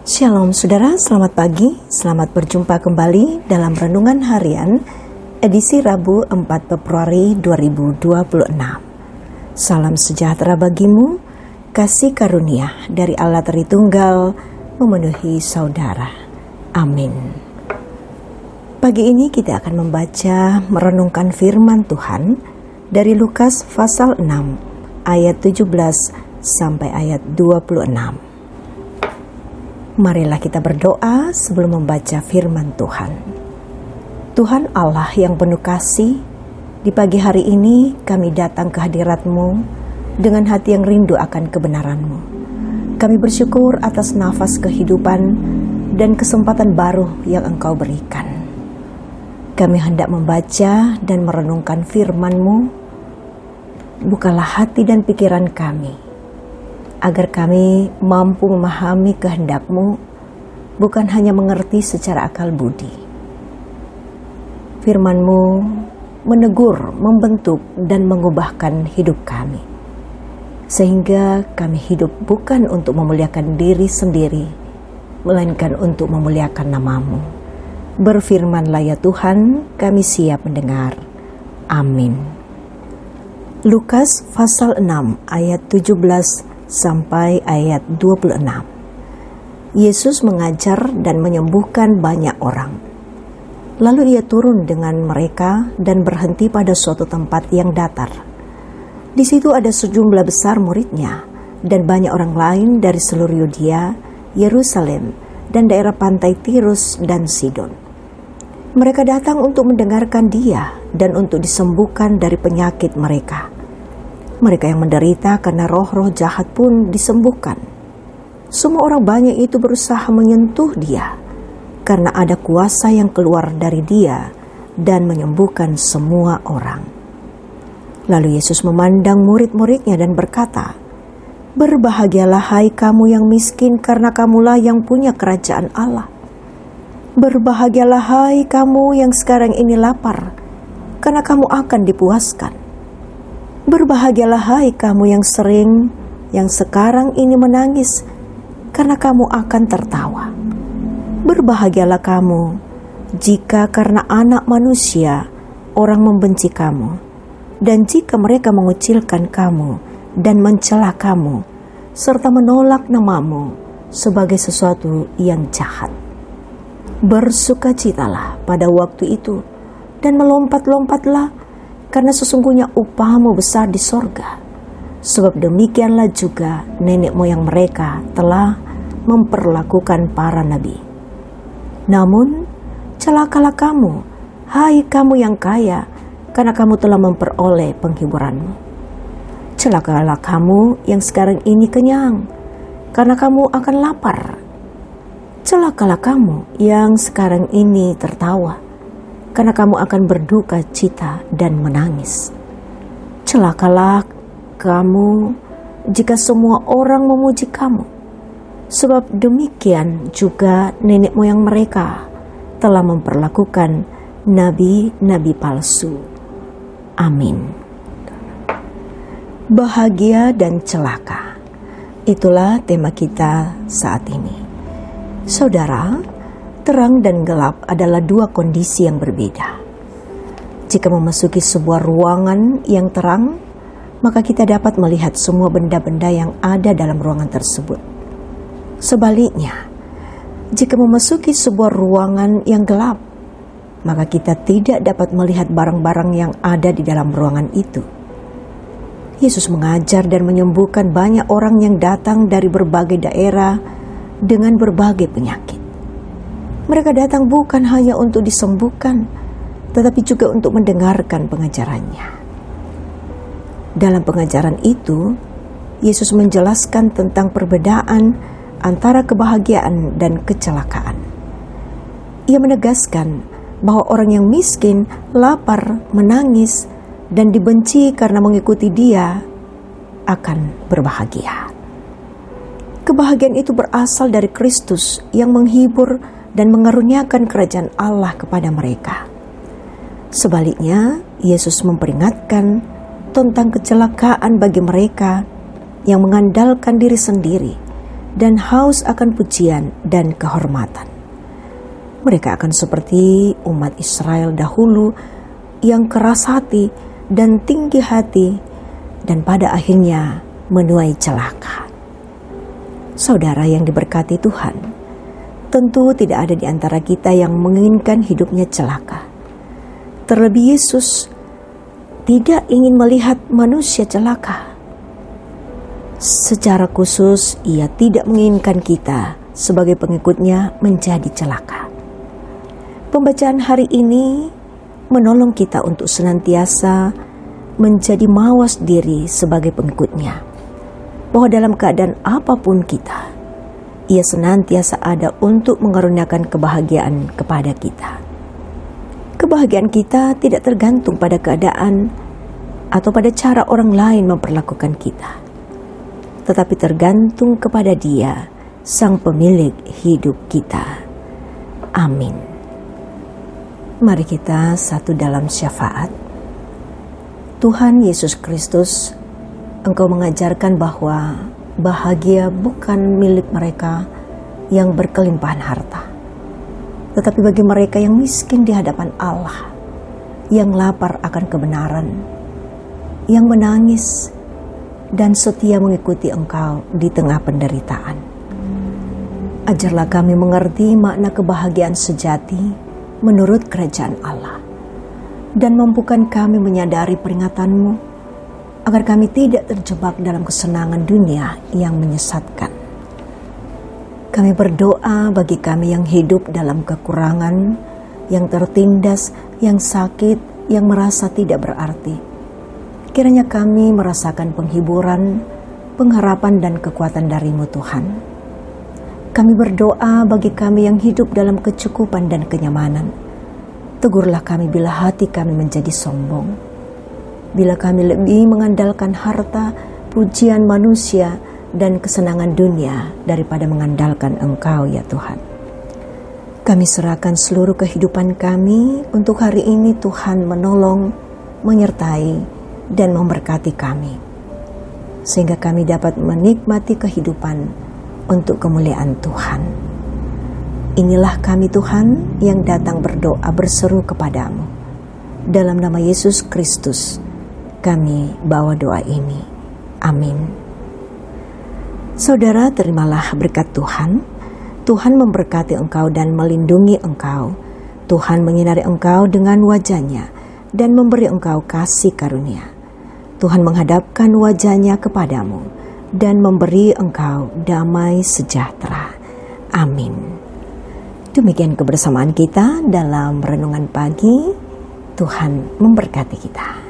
Shalom saudara, selamat pagi, selamat berjumpa kembali dalam Renungan Harian edisi Rabu 4 Februari 2026. Salam sejahtera bagimu, kasih karunia dari Allah Tritunggal memenuhi saudara. Amin. Pagi ini kita akan membaca merenungkan firman Tuhan dari Lukas pasal 6 ayat 17 sampai ayat 26. Marilah kita berdoa sebelum membaca firman Tuhan. Tuhan Allah yang penuh kasih, di pagi hari ini kami datang ke hadirat-Mu dengan hati yang rindu akan kebenaran-Mu. Kami bersyukur atas nafas kehidupan dan kesempatan baru yang Engkau berikan. Kami hendak membaca dan merenungkan firman-Mu. Bukalah hati dan pikiran kami, agar kami mampu memahami kehendak-Mu, bukan hanya mengerti secara akal budi. Firman-Mu menegur, membentuk, dan mengubahkan hidup kami, sehingga kami hidup bukan untuk memuliakan diri sendiri, melainkan untuk memuliakan nama-Mu. Berfirman-Lah ya Tuhan, kami siap mendengar. Amin. Lukas pasal 6 ayat 17 sampai ayat 26. Yesus mengajar dan menyembuhkan banyak orang. Lalu ia turun dengan mereka dan berhenti pada suatu tempat yang datar. Di situ ada sejumlah besar muridnya dan banyak orang lain dari seluruh Yudea, Yerusalem, dan daerah pantai Tirus dan Sidon. Mereka datang untuk mendengarkan Dia dan untuk disembuhkan dari penyakit mereka. Mereka yang menderita karena roh-roh jahat pun disembuhkan. Semua orang banyak itu berusaha menyentuh Dia, karena ada kuasa yang keluar dari Dia dan menyembuhkan semua orang. Lalu Yesus memandang murid-muridnya dan berkata, "Berbahagialah hai kamu yang miskin, karena kamulah yang punya kerajaan Allah. Berbahagialah hai kamu yang sekarang ini lapar, karena kamu akan dipuaskan. Berbahagialah hai kamu yang sekarang ini menangis, karena kamu akan tertawa. Berbahagialah kamu jika karena Anak Manusia orang membenci kamu, dan jika mereka mengucilkan kamu dan mencela kamu, serta menolak namamu sebagai sesuatu yang jahat. Bersukacitalah pada waktu itu, dan melompat-lompatlah, karena sesungguhnya upahmu besar di sorga. Sebab demikianlah juga nenek moyang mereka telah memperlakukan para nabi. Namun, celakalah kamu, hai kamu yang kaya, karena kamu telah memperoleh penghiburanmu. Celakalah kamu yang sekarang ini kenyang, karena kamu akan lapar. Celakalah kamu yang sekarang ini tertawa, karena kamu akan berduka cita dan menangis. Celakalah kamu jika semua orang memuji kamu, sebab demikian juga nenek moyang mereka telah memperlakukan nabi-nabi palsu. Amin. Bahagia dan celaka, itulah tema kita saat ini. Saudara, terang dan gelap adalah dua kondisi yang berbeda. Jika memasuki sebuah ruangan yang terang, maka kita dapat melihat semua benda-benda yang ada dalam ruangan tersebut. Sebaliknya, jika memasuki sebuah ruangan yang gelap, maka kita tidak dapat melihat barang-barang yang ada di dalam ruangan itu. Yesus mengajar dan menyembuhkan banyak orang yang datang dari berbagai daerah dengan berbagai penyakit. Mereka datang bukan hanya untuk disembuhkan, tetapi juga untuk mendengarkan pengajarannya. Dalam pengajaran itu, Yesus menjelaskan tentang perbedaan antara kebahagiaan dan kecelakaan. Ia menegaskan bahwa orang yang miskin, lapar, menangis, dan dibenci karena mengikuti Dia akan berbahagia. Kebahagiaan itu berasal dari Kristus yang menghibur dan mengaruniakan kerajaan Allah kepada mereka. Sebaliknya, Yesus memperingatkan tentang kecelakaan bagi mereka yang mengandalkan diri sendiri dan haus akan pujian dan kehormatan. Mereka akan seperti umat Israel dahulu yang keras hati dan tinggi hati, dan pada akhirnya menuai celaka. Saudara yang diberkati Tuhan, tentu tidak ada di antara kita yang menginginkan hidupnya celaka. Terlebih Yesus tidak ingin melihat manusia celaka. Secara khusus, ia tidak menginginkan kita sebagai pengikutnya menjadi celaka. Pembacaan hari ini menolong kita untuk senantiasa menjadi mawas diri sebagai pengikutnya, bahwa dalam keadaan apapun kita, ia senantiasa ada untuk mengaruniakan kebahagiaan kepada kita. Kebahagiaan kita tidak tergantung pada keadaan atau pada cara orang lain memperlakukan kita, tetapi tergantung kepada Dia, Sang Pemilik hidup kita. Amin. Mari kita satu dalam syafaat. Tuhan Yesus Kristus, Engkau mengajarkan bahwa bahagia bukan milik mereka yang berkelimpahan harta, tetapi bagi mereka yang miskin di hadapan Allah, yang lapar akan kebenaran, yang menangis dan setia mengikuti Engkau di tengah penderitaan. Ajarlah kami mengerti makna kebahagiaan sejati menurut kerajaan Allah, dan mampukan kami menyadari peringatan-Mu agar kami tidak terjebak dalam kesenangan dunia yang menyesatkan. Kami berdoa bagi kami yang hidup dalam kekurangan, yang tertindas, yang sakit, yang merasa tidak berarti. Kiranya kami merasakan penghiburan, pengharapan dan kekuatan dari-Mu Tuhan. Kami berdoa bagi kami yang hidup dalam kecukupan dan kenyamanan. Tegurlah kami bila hati kami menjadi sombong, bila kami lebih mengandalkan harta, pujian manusia, dan kesenangan dunia daripada mengandalkan Engkau ya Tuhan. Kami serahkan seluruh kehidupan kami untuk hari ini. Tuhan menolong, menyertai, dan memberkati kami, sehingga kami dapat menikmati kehidupan untuk kemuliaan Tuhan. Inilah kami Tuhan yang datang berdoa berseru kepadamu. Dalam nama Yesus Kristus kami bawa doa ini. Amin. Saudara, terimalah berkat Tuhan. Tuhan memberkati engkau dan melindungi engkau. Tuhan menyinari engkau dengan wajah-Nya dan memberi engkau kasih karunia. Tuhan menghadapkan wajah-Nya kepadamu dan memberi engkau damai sejahtera. Amin. Demikian kebersamaan kita dalam renungan pagi. Tuhan memberkati kita.